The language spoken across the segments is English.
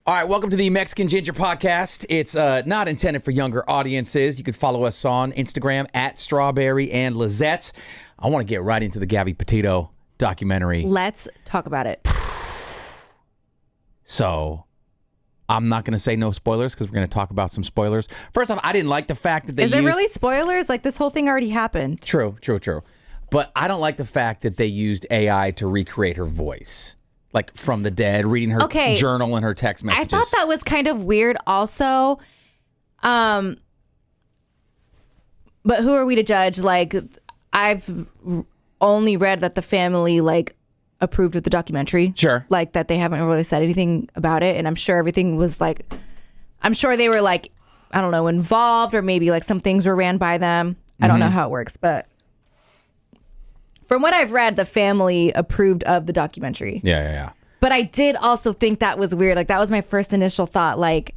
All right, welcome to the Mexican Ginger Podcast. It's not intended for younger audiences. You can follow us on Instagram at Strawberry and Lizette. I want to get right into the Gabby Petito documentary. Let's talk about it. So, I'm not going to say no spoilers because we're going to talk about some spoilers. First off, I didn't like the fact that they Is it really spoilers? Like, this whole thing already happened. True. But I don't like the fact that they used AI to recreate her voice. Like from the dead, reading her journal and her text messages. I thought that was kind of weird also. But who are we to judge? Like, I've only read that the family, like, approved of the documentary. Sure. Like, that they haven't really said anything about it. And I'm sure everything was, like, I'm sure they were, like, I don't know, involved. Or maybe, like, some things were ran by them. I don't know how it works. But from what I've read, the family approved of the documentary. Yeah. But I did also think that was weird. Like, that was my first initial thought. Like,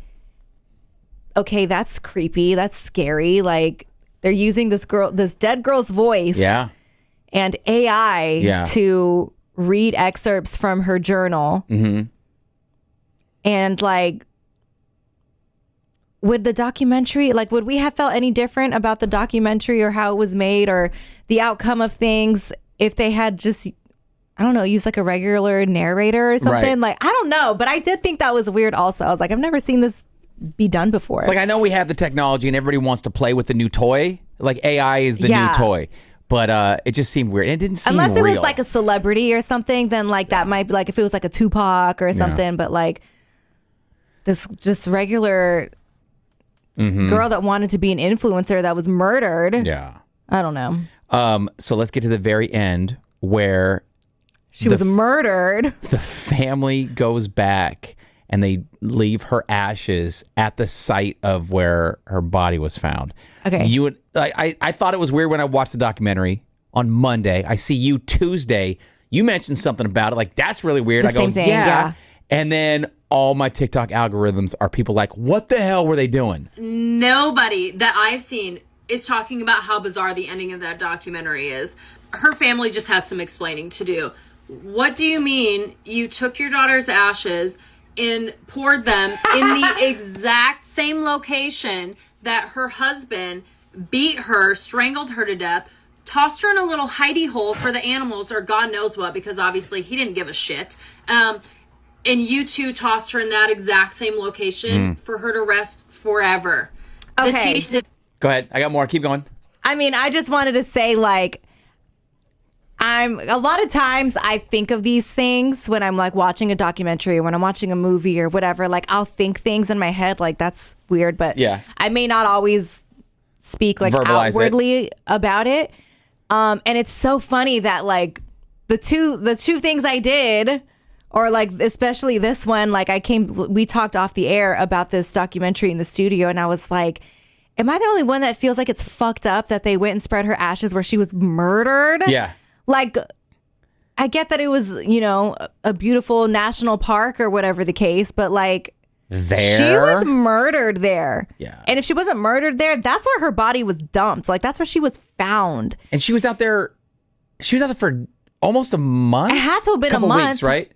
okay, that's creepy. That's scary. Like, they're using this dead girl's voice. Yeah. And AI to read excerpts from her journal. Mm-hmm. And, like, would the documentary, like, would we have felt any different about the documentary or how it was made or the outcome of things if they had just, I don't know, used like a regular narrator or something? Right. Like, I don't know, but I did think that was weird also. I was like, I've never seen this be done before. It's like, I know we have the technology and everybody wants to play with the new toy. Like, AI is the new toy. But it just seemed weird. It didn't seem Unless real. it was like a celebrity or something, then like that might be like if it was like a Tupac or something. But like this just regular girl that wanted to be an influencer that was murdered. Yeah. I don't know. So let's get to the very end where she was murdered. The family goes back and they leave her ashes at the site of where her body was found. Okay. I thought it was weird when I watched the documentary on Monday. I see you Tuesday. You mentioned something about it. Like, that's really weird. The same thing, yeah. And then all my TikTok algorithms are people like, what the hell were they doing? Nobody that I've seen is talking about how bizarre the ending of that documentary is. Her family just has some explaining to do. What do you mean you took your daughter's ashes and poured them in the exact same location that her husband beat her, strangled her to death, tossed her in a little hidey hole for the animals or God knows what, because obviously he didn't give a shit. And you two tossed her in that exact same location for her to rest forever. Okay. Go ahead. I got more. Keep going. I mean, I just wanted to say, like, a lot of times I think of these things when I'm like watching a documentary or when I'm watching a movie or whatever. Like, I'll think things in my head like that's weird, but I may not always speak like verbalize outwardly about it. And it's so funny that like the two things I did, or like especially this one, like we talked off the air about this documentary in the studio, and I was like, am I the only one that feels like it's fucked up that they went and spread her ashes where she was murdered? Yeah. Like, I get that it was, you know, a beautiful national park or whatever the case, but like, she was murdered there. Yeah. And if she wasn't murdered there, that's where her body was dumped. Like, that's where she was found. And she was out there for almost a month? It had to have been a month. Weeks, right?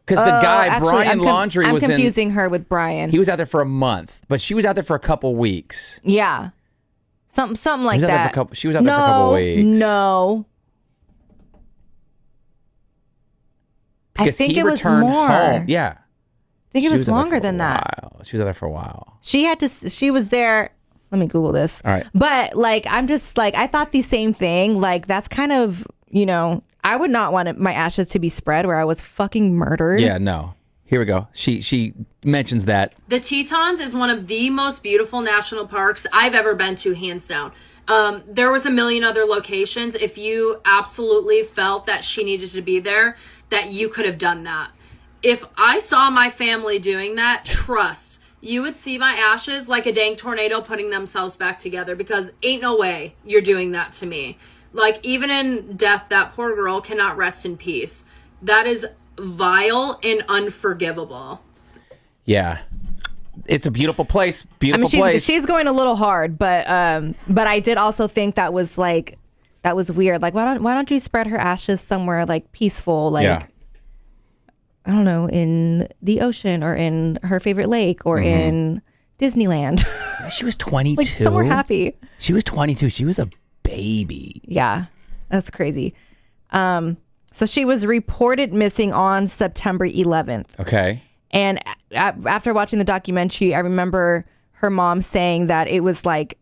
Because the guy, actually, Brian Laundrie, I'm confusing her with Brian. He was out there for a month, but she was out there for a couple weeks. Yeah. Something like that. She was out there for a couple weeks. No. Because I think he it was returned more. home. Yeah. I think it was longer than that. She was out there for a while. She was there. Let me Google this. All right. But like, I'm just like, I thought the same thing. Like, that's kind of, you know, I would not want my ashes to be spread where I was fucking murdered. Yeah, no. Here we go. She mentions that. The Tetons is one of the most beautiful national parks I've ever been to, hands down. There was a million other locations. If you absolutely felt that she needed to be there, that you could have done that. If I saw my family doing that, trust, you would see my ashes like a dang tornado putting themselves back together, because ain't no way you're doing that to me. Like, even in death, that poor girl cannot rest in peace. That is vile and unforgivable. Yeah. It's a beautiful place. Beautiful place. She's going a little hard, but I did also think that was weird. Like, why don't you spread her ashes somewhere like peaceful? Like, I don't know, in the ocean or in her favorite lake or in Disneyland. She was 22. Like somewhere happy. She was 22. She was a baby. Yeah, that's crazy. So she was reported missing on September 11th. Okay. And after watching the documentary, I remember her mom saying that it was like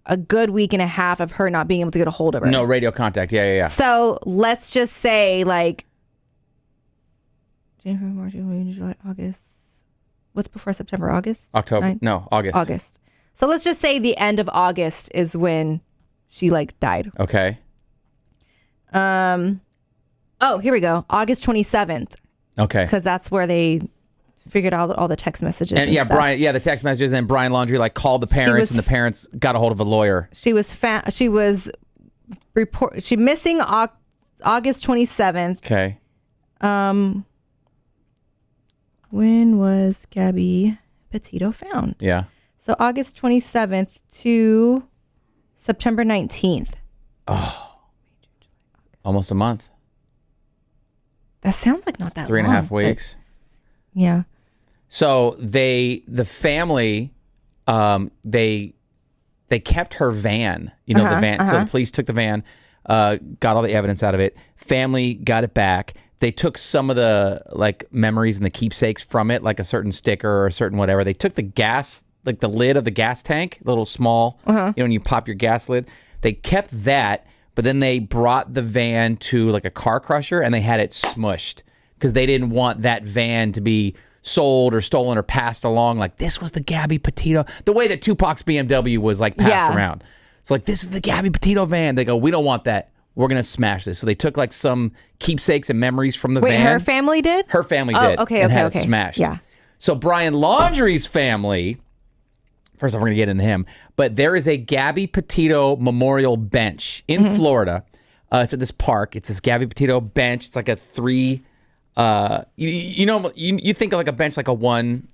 a good week and a half of her not being able to get a hold of her. No radio contact. Yeah. So let's just say like January, March, June, July, August. What's before September? August? October. No, August. August. So let's just say the end of August is when she like died. Okay. Oh, here we go. August 27th. Okay. Because that's where they figured out all the text messages. And stuff. the text messages. And then Brian Laundrie like called the parents, and the parents got a hold of a lawyer. She was missing August 27th. Okay. When was Gabby Petito found? Yeah. So August 27th to September 19th. Oh. Almost a month. That sounds like not that 3.5 weeks. Yeah. So the family, they kept her van. You know, the van. So the police took the van, got all the evidence out of it. Family got it back. They took some of the like memories and the keepsakes from it, like a certain sticker or a certain whatever. They took the gas, like the lid of the gas tank, little small, you know, when you pop your gas lid. They kept that, but then they brought the van to like a car crusher and they had it smushed because they didn't want that van to be sold or stolen or passed along. Like, this was the Gabby Petito, the way that Tupac's BMW was like passed around. It's like, this is the Gabby Petito van. They go, we don't want that. We're going to smash this. So they took like some keepsakes and memories from the van. Wait, her family did? Her family did. Okay, and okay, had okay. it smashed. Yeah. So Brian Laundrie's family, first off, we're going to get into him, but there is a Gabby Petito memorial bench in Florida. It's at this park. It's this Gabby Petito bench. It's like a three, you think of like a bench like a one,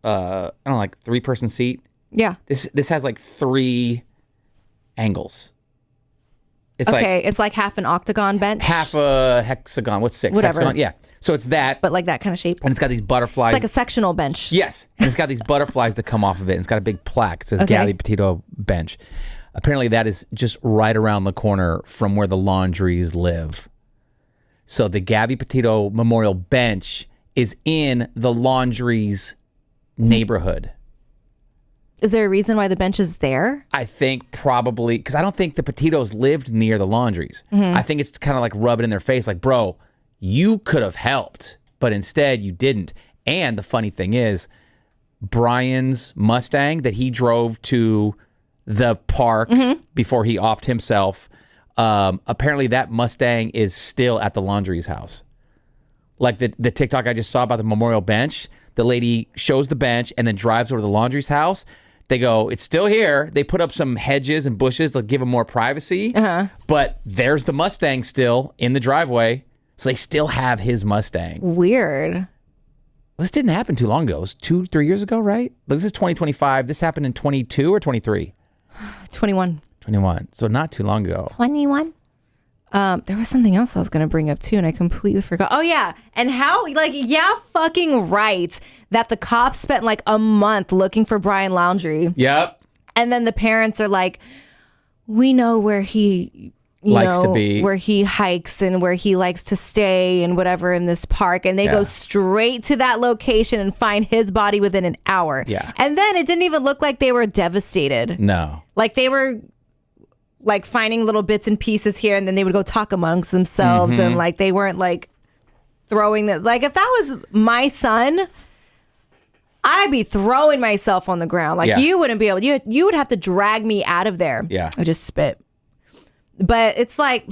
I don't know, like 3-person seat. Yeah. This has like 3 angles. It's it's like half an octagon bench. half a hexagon. What's 6? Whatever. Hexagon? Yeah. So it's that. But like that kind of shape. And it's got these butterflies. It's like a sectional bench. Yes. And it's got these butterflies that come off of it. And it's got a big plaque. It says Gabby Petito Bench. Apparently that is just right around the corner from where the Laundries live. So the Gabby Petito Memorial Bench is in the Laundries neighborhood. Is there a reason why the bench is there? I think probably because I don't think the Petitos lived near the Laundries. I think it's kind of like rubbing in their face like, bro, you could have helped, but instead you didn't. And the funny thing is, Brian's Mustang that he drove to the park before he offed himself, apparently that Mustang is still at the Laundrie's house. Like the TikTok I just saw about the memorial bench, the lady shows the bench and then drives over to the Laundrie's house. They go, it's still here. They put up some hedges and bushes to give them more privacy. But there's the Mustang still in the driveway. So they still have his Mustang. Weird. This didn't happen too long ago. It was 2-3 years ago, right? This is 2025. This happened in 22 or 23? 21. 21. So not too long ago. 21? There was something else I was going to bring up too, and I completely forgot. Oh, yeah. And how, fucking right that the cops spent like a month looking for Brian Laundrie. Yep. And then the parents are like, we know where he likes to be, where he hikes and where he likes to stay and whatever in this park. And they go straight to that location and find his body within an hour. Yeah. And then it didn't even look like they were devastated. No. Like they were like finding little bits and pieces here, and then they would go talk amongst themselves, and like they weren't like throwing the, like if that was my son, I'd be throwing myself on the ground. Like you wouldn't be able, you would have to drag me out of there. Yeah. I just spit. But it's like,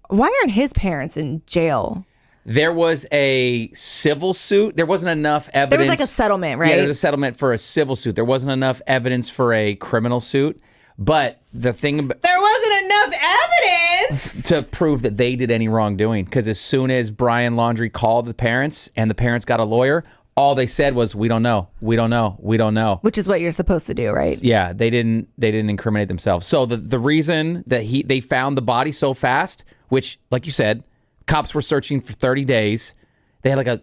why aren't his parents in jail? There was a civil suit. There wasn't enough evidence. There was like a settlement, right? Yeah, there was a settlement for a civil suit. There wasn't enough evidence for a criminal suit. But the thing about, there wasn't enough evidence to prove that they did any wrongdoing. Because as soon as Brian Laundrie called the parents and the parents got a lawyer, all they said was, we don't know. We don't know. We don't know. Which is what you're supposed to do, right? Yeah, they didn't incriminate themselves. So the reason that they found the body so fast, which, like you said, cops were searching for 30 days. They had like a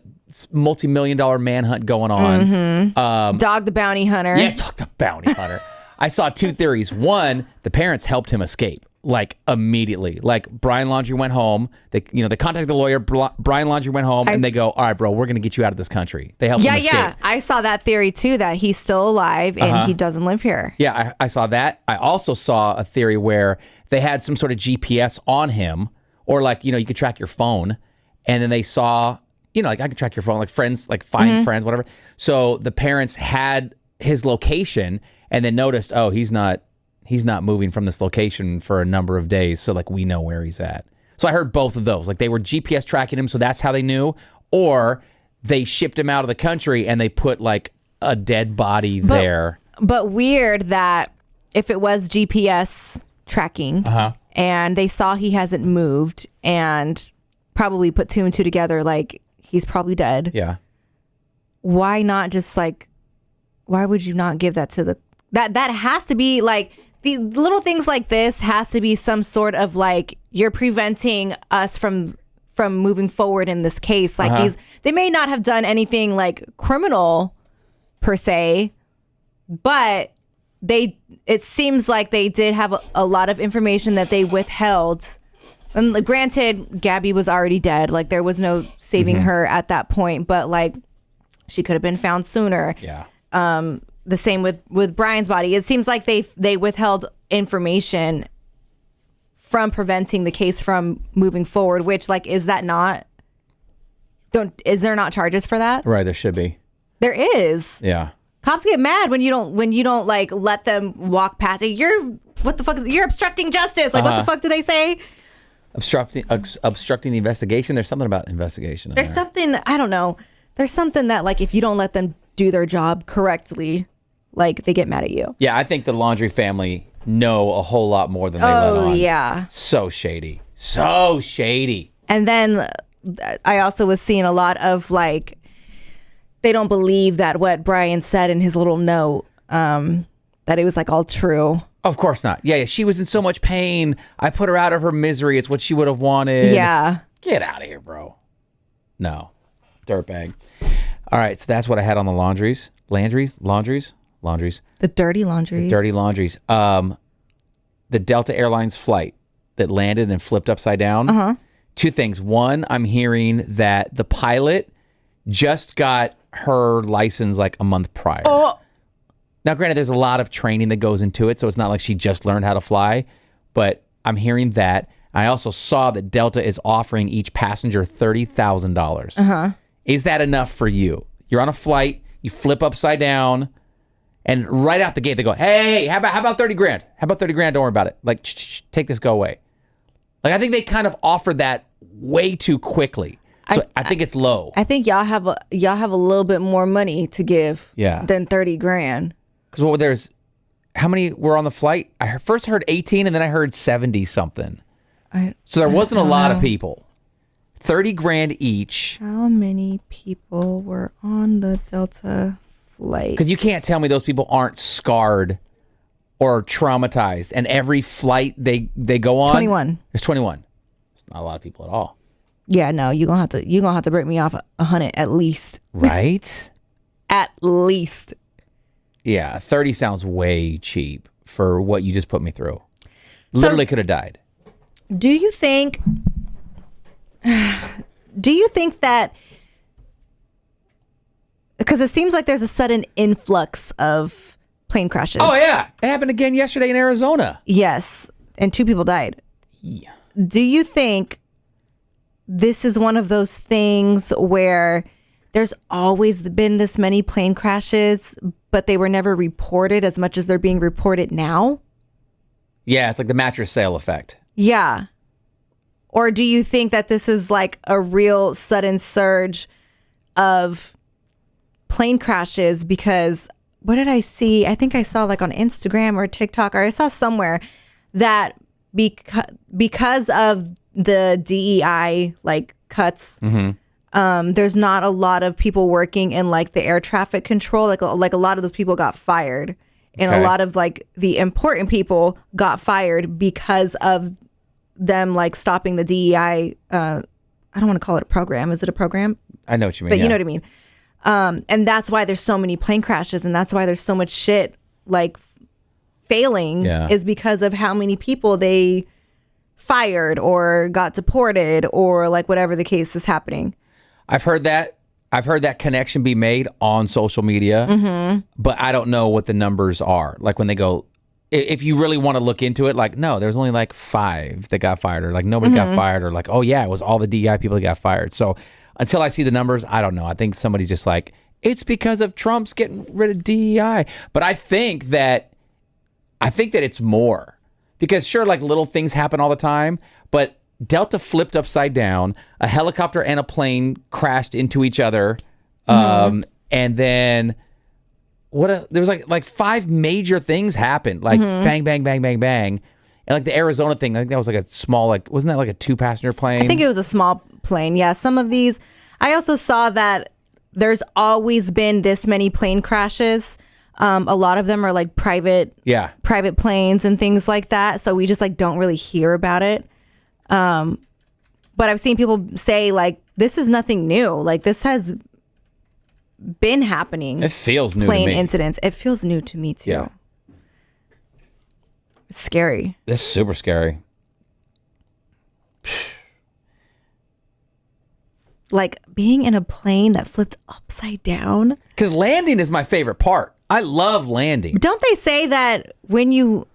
multi-million-dollar manhunt going on. Dog the bounty hunter. Yeah, Dog the bounty hunter. I saw two theories. One, the parents helped him escape. Like immediately, like Brian Laundrie went home. They contacted the lawyer. Brian Laundrie went home, and they go, "All right, bro, we're gonna get you out of this country." They helped him escape. Yeah. I saw that theory too, that he's still alive and he doesn't live here. Yeah, I saw that. I also saw a theory where they had some sort of GPS on him, or like you could track your phone, and then they saw, like I could track your phone, like friends, like find friends, whatever. So the parents had his location, and then noticed, oh, he's not moving from this location for a number of days, so like we know where he's at. So I heard both of those. Like they were GPS tracking him, so that's how they knew, or they shipped him out of the country and they put like a dead body there. But weird that if it was GPS tracking and they saw he hasn't moved and probably put two and two together, like he's probably dead. Yeah. Why not just like, why would you not give that to that has to be like, these little things like this has to be some sort of like, you're preventing us from moving forward in this case. Like they may not have done anything like criminal per se, but it seems like they did have a lot of information that they withheld. And granted, Gabby was already dead. Like there was no saving her at that point, but like she could have been found sooner. Yeah. The same with Brian's body. It seems like they withheld information from preventing the case from moving forward, which like, is there not charges for that? Right. There should be. There is. Yeah. Cops get mad when you don't like let them walk past it. What the fuck you're obstructing justice. Like what the fuck do they say? Obstructing the investigation. There's something about investigation. There's something, I don't know. There's something that like if you don't let them do their job correctly, like they get mad at you. Yeah, I think the Laundrie family know a whole lot more than they let on. Oh yeah. So shady. So shady. And then I also was seeing a lot of like, they don't believe that what Brian said in his little note, that it was like all true. Of course not. Yeah, she was in so much pain. I put her out of her misery. It's what she would have wanted. Yeah. Get out of here, bro. No. Dirtbag. All right, so that's what I had on the laundries. Laundries. The dirty laundries. Dirty laundries. The Delta Airlines flight that landed and flipped upside down. Two things. One, I'm hearing that the pilot just got her license like a month prior. Oh. Now, granted, there's a lot of training that goes into it, so it's not like she just learned how to fly, but I'm hearing that. I also saw that Delta is offering each passenger $30,000. Is that enough for you? You're on a flight, you flip upside down, and right out the gate, they go, hey, how about 30 grand? How about 30 grand? Don't worry about it. Like, take this, go away. Like, I think they kind of offered that way too quickly. So I think it's low. I think y'all have a little bit more money to give than 30 grand. Because how many were on the flight? I first heard 18 and then I heard 70 something. So there wasn't a lot of people. 30 grand each. How many people were on the Delta flight? Because you can't tell me those people aren't scarred or traumatized. And every flight they go on. 21. There's 21. It's not a lot of people at all. Yeah, no, you're gonna have to break me off 100 at least. Right? At least. Yeah, 30 sounds way cheap for what you just put me through. Literally could have died. Do you think that, because it seems like there's a sudden influx of plane crashes. Oh yeah, it happened again yesterday in Arizona. Yes, and 2 people died. Yeah. Do you think this is one of those things where there's always been this many plane crashes, but they were never reported as much as they're being reported now? Yeah, it's like the mattress sale effect. Yeah. Or do you think that this is like a real sudden surge of plane crashes? Because what did I see? I think I saw like on Instagram or TikTok, or I saw somewhere that because of the DEI like cuts, there's not a lot of people working in like the air traffic control. Like a lot of those people got fired, and a lot of like the important people got fired because of them like stopping the DEI I don't want to call it a program. Is it a program? I know what you mean. But you know what I mean. And that's why there's so many plane crashes, and that's why there's so much shit like failing is because of how many people they fired or got deported or like whatever the case is happening. I've heard that connection be made on social media, but I don't know what the numbers are. Like when they go, if you really want to look into it, like, no, there's only like 5 that got fired, or like nobody got fired, or like, oh yeah, it was all the DEI people that got fired. So until I see the numbers, I don't know. I think somebody's just like, it's because of Trump's getting rid of DEI. But I think that it's more, because sure, like little things happen all the time, but Delta flipped upside down, a helicopter and a plane crashed into each other, and then there was like 5 major things happened, like bang, bang, bang, bang, bang. And like the Arizona thing, I think that was like a small, like, wasn't that like a 2-passenger plane? I think it was a small plane. Yeah, some of these. I also saw that there's always been this many plane crashes. A lot of them are like private planes and things like that. So we just like don't really hear about it. But I've seen people say like, this is nothing new. Like this has been happening. It feels new plane to me. Incidents. It feels new to me too. Yeah. It's scary. It's super scary. Like being in a plane that flipped upside down. Because landing is my favorite part. I love landing. Don't they say that when you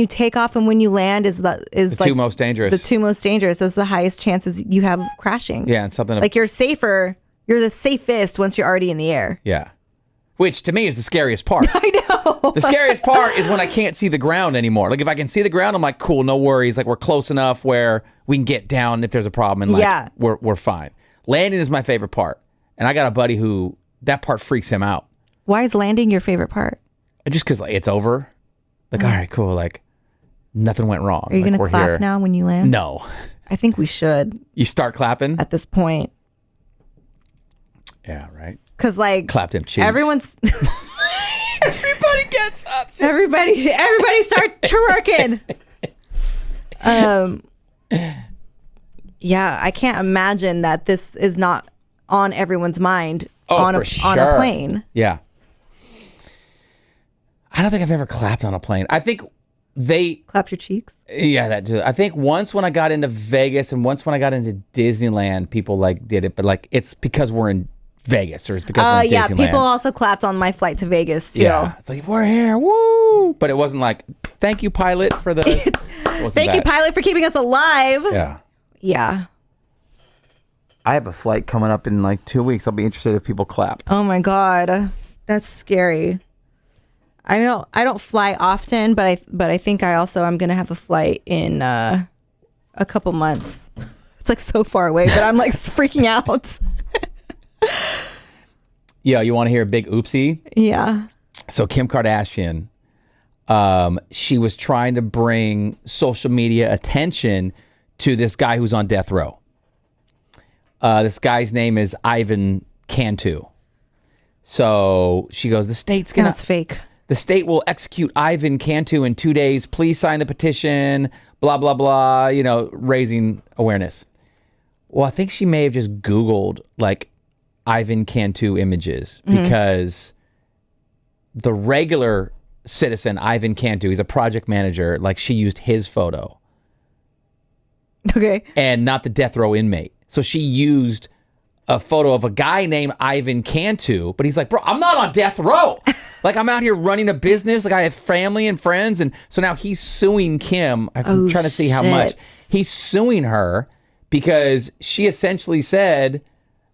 take off and when you land is the like 2 most dangerous. The 2 most dangerous is the highest chances you have of crashing. Yeah, and something like you're safer. You're the safest once you're already in the air. Yeah. Which to me is the scariest part. I know. The scariest part is when I can't see the ground anymore. Like if I can see the ground, I'm like, cool, no worries. Like we're close enough where we can get down if there's a problem, and like we're fine. Landing is my favorite part. And I got a buddy who that part freaks him out. Why is landing your favorite part? Just because like, it's over. Like, all right, cool. Like nothing went wrong. Are you like, going to clap here now when you land? No. I think we should. You start clapping? At this point. Yeah, right. Because like. Clap them cheeks. Everyone's. Everybody gets up. Everybody start twerking. Yeah, I can't imagine that this is not on everyone's mind on a plane. Yeah. I don't think I've ever clapped on a plane. I think they clapped your cheeks. Yeah, that too. I think once when I got into Vegas and once when I got into Disneyland, people like did it, but like it's because we're in Vegas or it's because we're in Disneyland. Yeah, people also clapped on my flight to Vegas too. Yeah, it's like we're here, woo! But it wasn't like thank you, pilot, for the. Thank you, pilot, for keeping us alive. Yeah. Yeah. I have a flight coming up in like 2 weeks. I'll be interested if people clap. Oh my God, that's scary. I don't fly often, but I think I also am gonna have a flight in a couple months. It's like so far away, but I'm like freaking out. Yeah, you want to hear a big oopsie? Yeah. So Kim Kardashian, she was trying to bring social media attention to this guy who's on death row. This guy's name is Ivan Cantu. So she goes, the state's gonna. That's fake. The state will execute Ivan Cantu in 2 days. Please sign the petition. Blah blah blah. You know, raising awareness. Well, I think she may have just Googled like Ivan Cantu images because the regular citizen Ivan Cantu, he's a project manager. Like she used his photo. Okay. And not the death row inmate. So she used a photo of a guy named Ivan Cantu, but he's like, bro, I'm not on death row. Like I'm out here running a business. Like I have family and friends. And so now he's suing Kim. I'm trying to see how much. He's suing her because she essentially said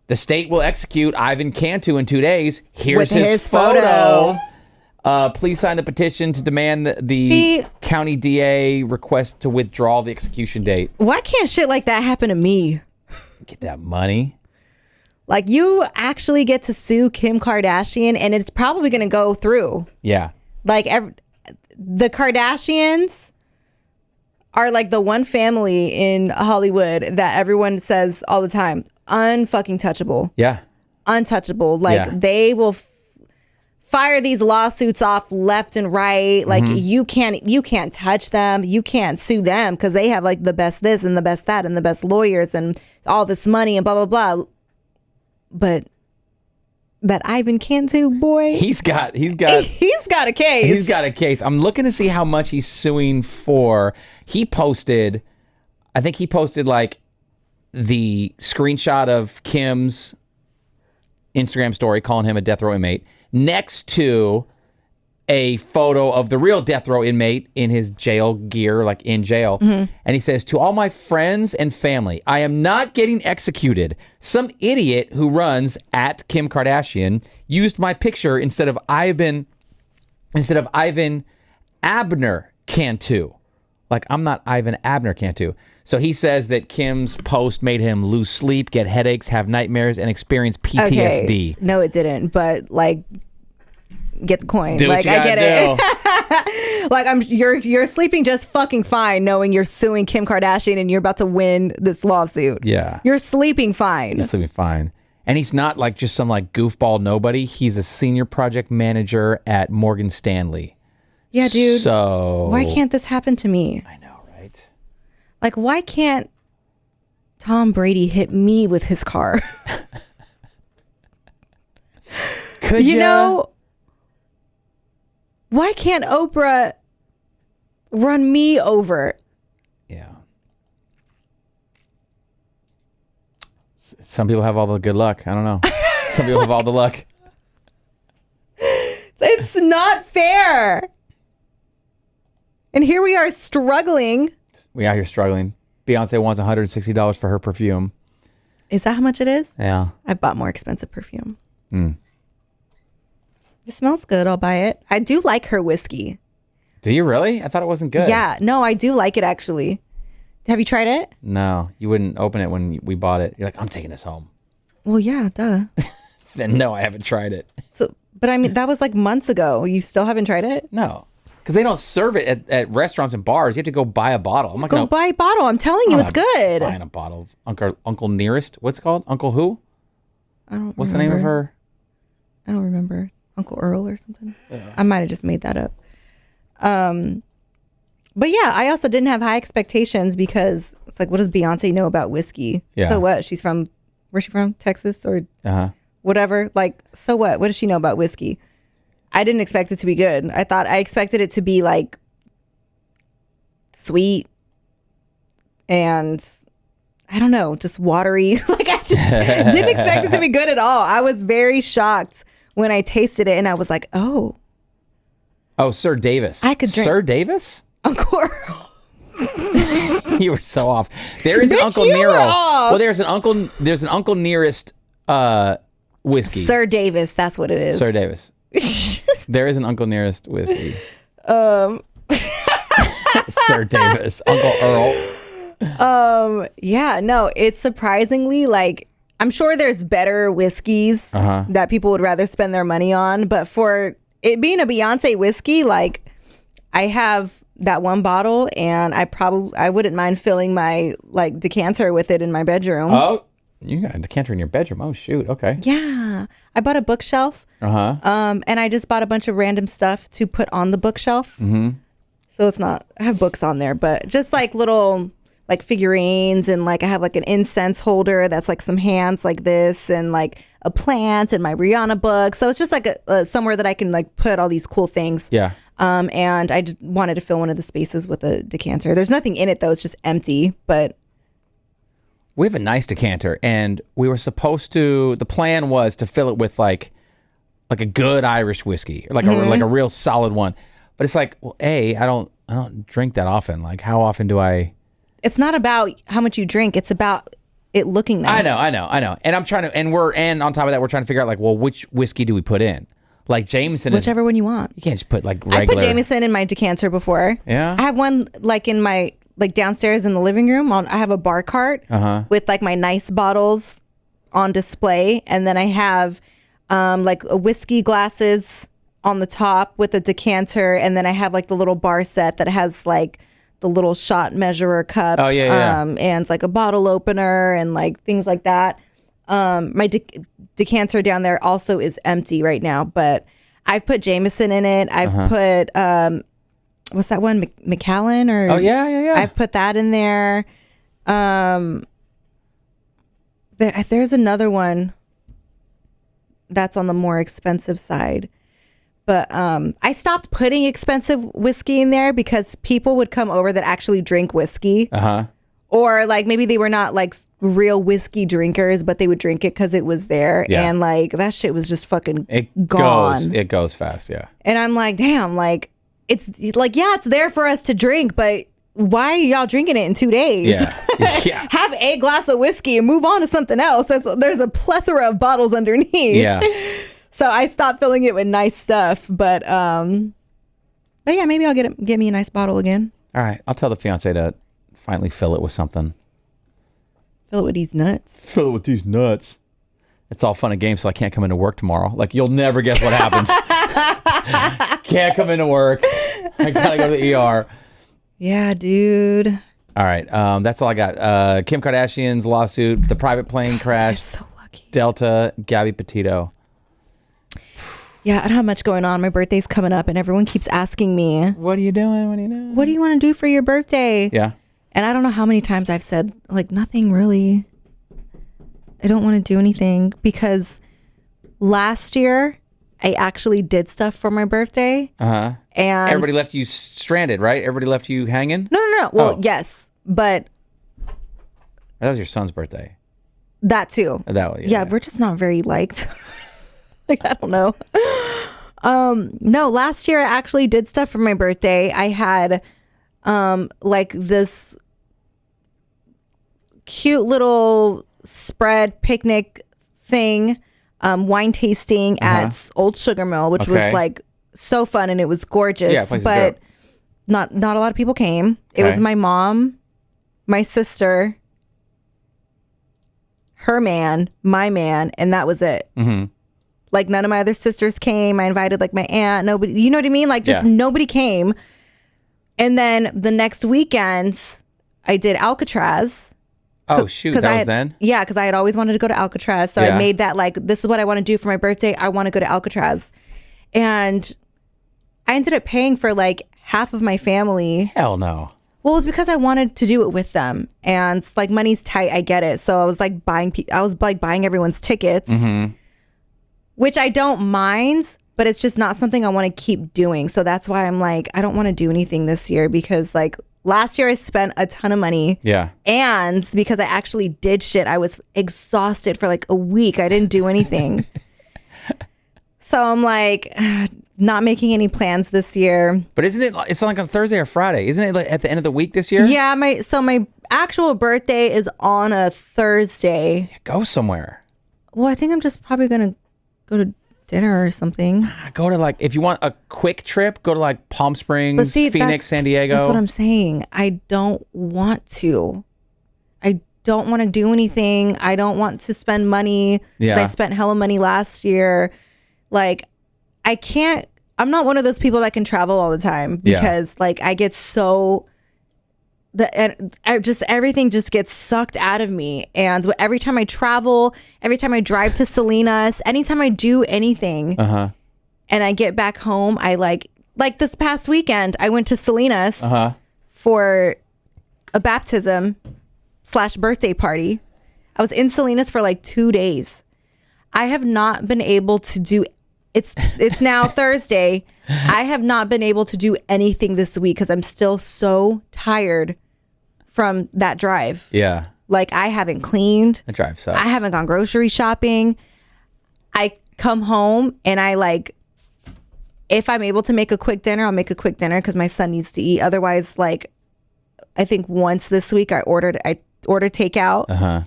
the state will execute Ivan Cantu in 2 days. Here's his photo. Please sign the petition to demand the county DA request to withdraw the execution date. Why can't shit like that happen to me? Get that money. Like you actually get to sue Kim Kardashian and it's probably going to go through. Yeah. Like the Kardashians are like the one family in Hollywood that everyone says all the time, unfucking touchable. Yeah. Untouchable. Like they will fire these lawsuits off left and right. Like you can't touch them. You can't sue them because they have like the best this and the best that and the best lawyers and all this money and blah, blah, blah. But that Ivan Cantu boy, he's got a case. He's got a case. I'm looking to see how much he's suing for. I think he posted like the screenshot of Kim's Instagram story calling him a death row inmate next to a photo of the real death row inmate in his jail gear, like in jail. And he says, to all my friends and family, I am not getting executed. Some idiot who runs at Kim Kardashian used my picture instead of Ivan Abner Cantu. Like, I'm not Ivan Abner Cantu. So he says that Kim's post made him lose sleep, get headaches, have nightmares, and experience PTSD. Okay. No, it didn't. But like, get the coin. Do like, I get it. Like, you're sleeping just fucking fine, knowing you're suing Kim Kardashian and you're about to win this lawsuit. Yeah, you're sleeping fine. He's sleeping fine, and he's not like just some like goofball nobody. He's a senior project manager at Morgan Stanley. Yeah, dude. So why can't this happen to me? I know, right? Like, why can't Tom Brady hit me with his car? Could you know? Why can't Oprah run me over? Yeah. Some people have all the good luck. I don't know. Some people have all the luck. It's not fair. And here we are struggling. We out here struggling. Beyonce wants $160 for her perfume. Is that how much it is? Yeah. I bought more expensive perfume. It smells good. I'll buy it. I do like her whiskey. Do you really? I thought it wasn't good. Yeah. No, I do like it, actually. Have you tried it? No. You wouldn't open it when we bought it. You're like, I'm taking this home. Well, yeah, duh. Then no, I haven't tried it. So, but I mean, that was like months ago. You still haven't tried it? No. Because they don't serve it at restaurants and bars. You have to go buy a bottle. I'm not Go buy a bottle. I'm telling you, it's good. Buying a bottle of Uncle Nearest. What's it called? Uncle who? I don't What's remember. the name of her? I don't remember. Uncle Earl or something. Yeah. I might have just made that up. But yeah, I also didn't have high expectations because it's like, what does Beyonce know about whiskey? Yeah. So what? Where's she from? Texas or whatever? Like, so what? What does she know about whiskey? I didn't expect it to be good. I expected it to be like sweet and I don't know, just watery. Like, I just didn't expect it to be good at all. I was very shocked when I tasted it and I was like, oh, Sir Davis. I could drink. Sir Davis? Uncle Earl. You were so off. There is an Uncle Nero. Well, there's an Uncle Nearest whiskey. Sir Davis, that's what it is. Sir Davis. There is an Uncle Nearest whiskey. Sir Davis. Uncle Earl. Yeah, no, it's surprisingly like, I'm sure there's better whiskeys that people would rather spend their money on, but for it being a Beyonce whiskey, like, I have that one bottle and I wouldn't mind filling my like decanter with it in my bedroom. Oh, you got a decanter in your bedroom. Oh shoot. Okay. Yeah. I bought a bookshelf. And I just bought a bunch of random stuff to put on the bookshelf. So it's not, I have books on there, but just like little like figurines and like I have like an incense holder that's like some hands like this and like a plant and my Rihanna book. So it's just like a somewhere that I can like put all these cool things. Yeah. And I just wanted to fill one of the spaces with a decanter. There's nothing in it though. It's just empty, but we have a nice decanter and we were supposed to, the plan was to fill it with like a good Irish whiskey or like a real solid one. But it's like, well, I don't drink that often. Like how often do I? It's not about how much you drink. It's about it looking nice. I know. And I'm trying to, and on top of that, we're trying to figure out like, well, which whiskey do we put in? Like Jameson whichever one you want. You can't just put like regular. I put Jameson in my decanter before. Yeah. I have one like in my, like downstairs in the living room. I have a bar cart with like my nice bottles on display. And then I have like a whiskey glasses on the top with a decanter. And then I have like the little bar set that has like the little shot measurer cup. Oh, yeah. And like a bottle opener and like things like that. My decanter down there also is empty right now, but I've put Jameson in it. I've put what's that one, Macallan or? Oh yeah. I've put that in there. There's another one that's on the more expensive side. But I stopped putting expensive whiskey in there because people would come over that actually drink whiskey. Or like maybe they were not like real whiskey drinkers, but they would drink it because it was there. Yeah. And like that shit was just fucking gone. It goes fast, yeah. And I'm like, damn, like it's like, yeah, it's there for us to drink, but why are y'all drinking it in 2 days? Yeah. Have a glass of whiskey and move on to something else. There's a plethora of bottles underneath. Yeah. So I stopped filling it with nice stuff, but yeah, maybe I'll get me a nice bottle again. All right, I'll tell the fiance to finally fill it with something. Fill it with these nuts. Fill it with these nuts. It's all fun and games, so I can't come into work tomorrow. Like, you'll never guess what happens. Can't come into work. I gotta go to the ER. Yeah, dude. All right, that's all I got. Kim Kardashian's lawsuit, the private plane crash. So lucky. Delta, Gabby Petito. Yeah, I don't have much going on. My birthday's coming up, and everyone keeps asking me, What are you doing? What are you doing? What do you want to do for your birthday? Yeah. And I don't know how many times I've said, like, nothing really. I don't want to do anything because last year I actually did stuff for my birthday. And everybody left you stranded, right? Everybody left you hanging? No. Well, yes, but that was your son's birthday. That too. Yeah, we're just not very liked. Like, I don't know. No, last year I actually did stuff for my birthday. I had like this cute little spread picnic thing, wine tasting at Old Sugar Mill, which was like so fun and it was gorgeous. Yeah, but not a lot of people came. It was my mom, my sister, her man, my man, and that was it. Like none of my other sisters came. I invited like my aunt, nobody, you know what I mean? Like just nobody came. And then the next weekend I did Alcatraz. Oh shoot, that was then? Yeah, because I had always wanted to go to Alcatraz. So I made that like, this is what I want to do for my birthday. I want to go to Alcatraz. And I ended up paying for like half of my family. Hell no. Well, it was because I wanted to do it with them. And like money's tight, I get it. So I was like buying everyone's tickets. Which I don't mind, but it's just not something I want to keep doing. So that's why I'm like, I don't want to do anything this year because like last year I spent a ton of money. Yeah. And because I actually did shit, I was exhausted for like a week. I didn't do anything. So I'm like, not making any plans this year. But isn't it, it's like on Thursday or Friday. Isn't it like at the end of the week this year? Yeah. My actual birthday is on a Thursday. Go somewhere. Well, I think I'm just probably going to go to dinner or something. Go to like, if you want a quick trip, go to like Palm Springs, Phoenix, San Diego. That's what I'm saying. I don't want to. I don't want to do anything. I don't want to spend money. Yeah. I spent hella money last year. Like, I can't, I'm not one of those people that can travel all the time because like I get so... everything just gets sucked out of me, and every time I travel, every time I drive to Salinas, anytime I do anything and I get back home, I like this past weekend I went to Salinas for a baptism / birthday party. I was in Salinas for like 2 days. I have not been able to do it's now Thursday. I have not been able to do anything this week because I'm still so tired from that drive. Yeah. Like I haven't cleaned. The drive sucks. I haven't gone grocery shopping. I come home and I like, if I'm able to make a quick dinner, I'll make a quick dinner because my son needs to eat. Otherwise, like I think once this week I ordered takeout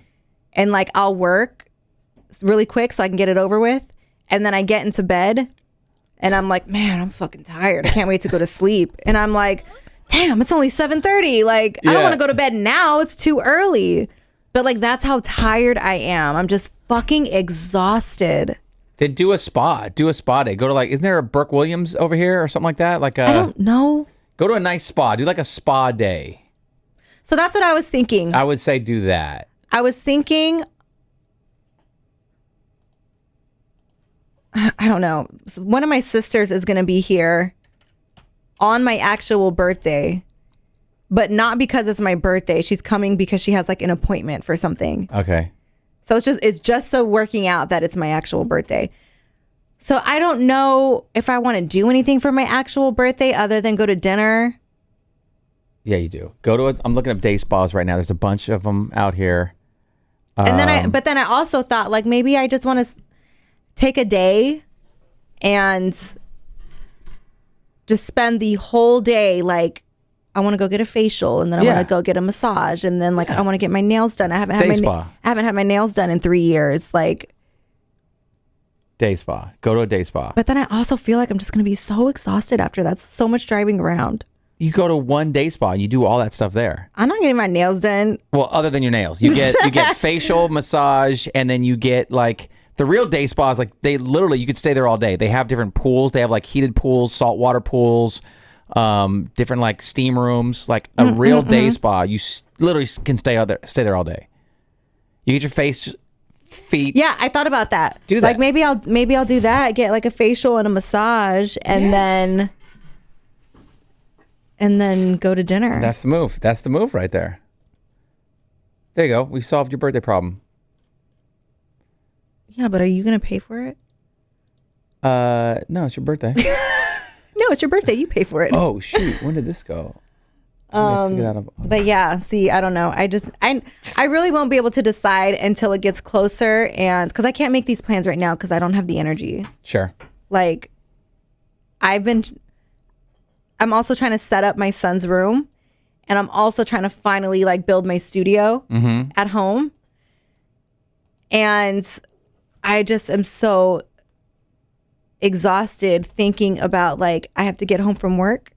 and like I'll work really quick so I can get it over with. And then I get into bed and I'm like, man, I'm fucking tired. I can't wait to go to sleep. And I'm like, damn, it's only 7:30. Like, I don't want to go to bed now. It's too early. But like, that's how tired I am. I'm just fucking exhausted. Then do a spa day. Go to like, isn't there a Burke Williams over here or something like that? Like I don't know. Go to a nice spa. Do like a spa day. So that's what I was thinking. I would say do that. I was thinking I don't know. So one of my sisters is going to be here on my actual birthday, but not because it's my birthday. She's coming because she has like an appointment for something. Okay. So it's just so working out that it's my actual birthday. So I don't know if I want to do anything for my actual birthday other than go to dinner. Yeah, you do. I'm looking up day spas right now. There's a bunch of them out here. And then I also thought like maybe I just want to take a day and just spend the whole day like I want to go get a facial and then I want to go get a massage and then like I want to get my nails done. I haven't had my nails done in 3 years. Like day spa. Go to a day spa. But then I also feel like I'm just going to be so exhausted after that. So much driving around. You go to one day spa and you do all that stuff there. I'm not getting my nails done. Well, other than your nails, you get facial, massage, and then you get like the real day spas. Like they literally, you could stay there all day. They have different pools. They have like heated pools, saltwater pools, different like steam rooms. Like a real day spa, you literally can stay there all day. You get your feet. Yeah, I thought about that. Do that. Like maybe I'll do that. Get like a facial and a massage, and then go to dinner. That's the move. That's the move right there. There you go. We solved your birthday problem. Yeah, but are you going to pay for it? No, it's your birthday. No, it's your birthday. You pay for it. Oh, shoot. When did this go? But yeah, see, I don't know. I really won't be able to decide until it gets closer, and because I can't make these plans right now because I don't have the energy. Sure. Like, I'm also trying to set up my son's room, and I'm also trying to finally like build my studio at home. And I just am so exhausted thinking about like I have to get home from work.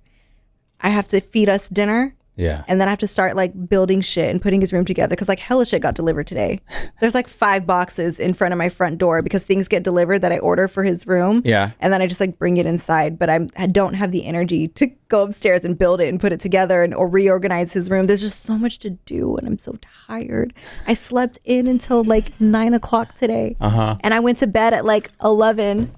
I have to feed us dinner. Yeah. And then I have to start like building shit and putting his room together because like hella shit got delivered today. There's like 5 boxes in front of my front door because things get delivered that I order for his room. Yeah. And then I just like bring it inside, but I don't have the energy to go upstairs and build it and put it together or reorganize his room. There's just so much to do and I'm so tired. I slept in until like 9 o'clock today. And I went to bed at like 11.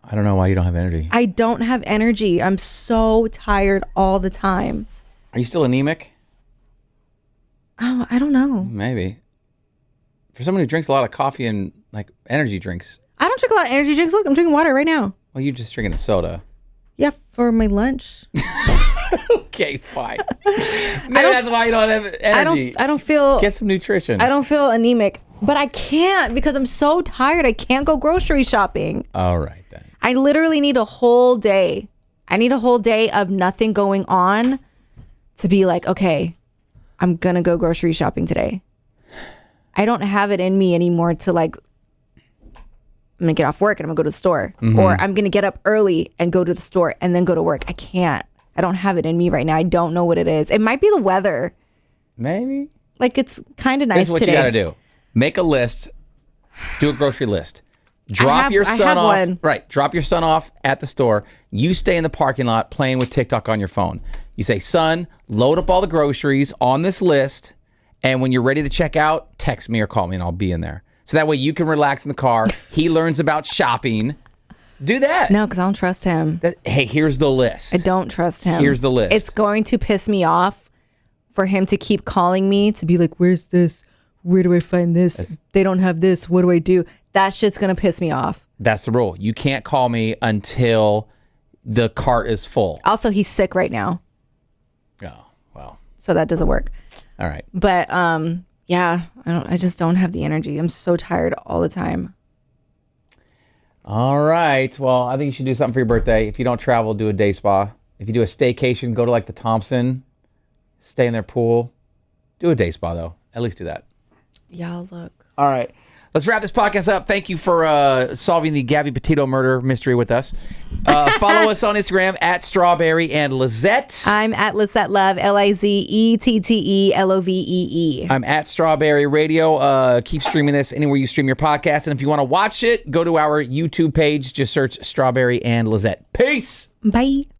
I don't know why you don't have energy. I don't have energy. I'm so tired all the time. Are you still anemic? Oh, I don't know. Maybe. For someone who drinks a lot of coffee and like energy drinks. I don't drink a lot of energy drinks. Look, I'm drinking water right now. Well, you're just drinking a soda. Yeah, for my lunch. Okay, fine. Maybe that's why you don't have energy. I don't feel... Get some nutrition. I don't feel anemic. But I can't because I'm so tired. I can't go grocery shopping. All right, then. I literally need a whole day. I need a whole day of nothing going on to be like, okay, I'm going to go grocery shopping today. I don't have it in me anymore to like, I'm going to get off work and I'm going to go to the store. Or I'm going to get up early and go to the store and then go to work. I can't. I don't have it in me right now. I don't know what it is. It might be the weather. Maybe. Like it's kind of nice today. This is what you got to do. Make a list. Do a grocery list. Drop your son off. One. Right. Drop your son off at the store. You stay in the parking lot playing with TikTok on your phone. You say, son, load up all the groceries on this list. And when you're ready to check out, text me or call me and I'll be in there. So that way you can relax in the car. He learns about shopping. Do that. No, because I don't trust him. Hey, here's the list. I don't trust him. Here's the list. It's going to piss me off for him to keep calling me to be like, where's this? Where do I find this? They don't have this. What do I do? That shit's going to piss me off. That's the rule. You can't call me until the cart is full. Also, he's sick right now. Oh, well. So that doesn't work. All right. But yeah, I just don't have the energy. I'm so tired all the time. All right. Well, I think you should do something for your birthday. If you don't travel, do a day spa. If you do a staycation, go to like the Thompson, stay in their pool. Do a day spa though. At least do that. Yeah, look. All right. Let's wrap this podcast up. Thank you for solving the Gabby Petito murder mystery with us. Follow us on Instagram at Strawberry and Lizette. I'm at Lizette Love, LIZETTELOVEE. I'm at Strawberry Radio. Keep streaming this anywhere you stream your podcast. And if you want to watch it, go to our YouTube page. Just search Strawberry and Lizette. Peace. Bye.